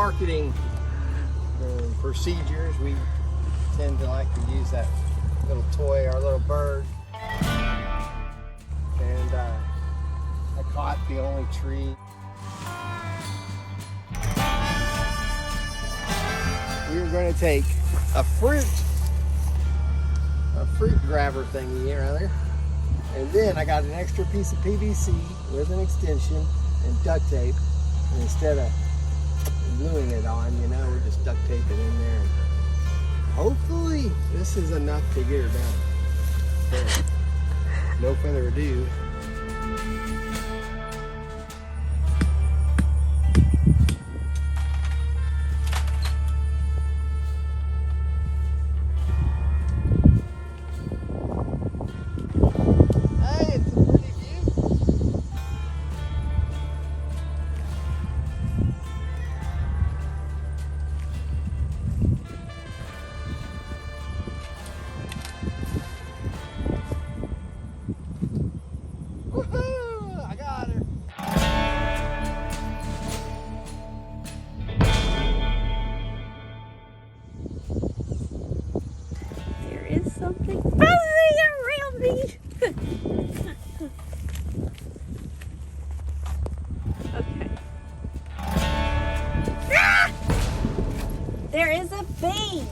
marketing procedures, we tend to like to use that little toy, our little bird. And I caught the only tree. We were going to take a fruit grabber thingy around there, and then I got an extra piece of PVC with an extension and duct tape, and instead of gluing it on, you know, we're just duct tape it in there, and hopefully this is enough to get her done. So, no further ado. Something fuzzy around me. Okay. Ah! There is a bee.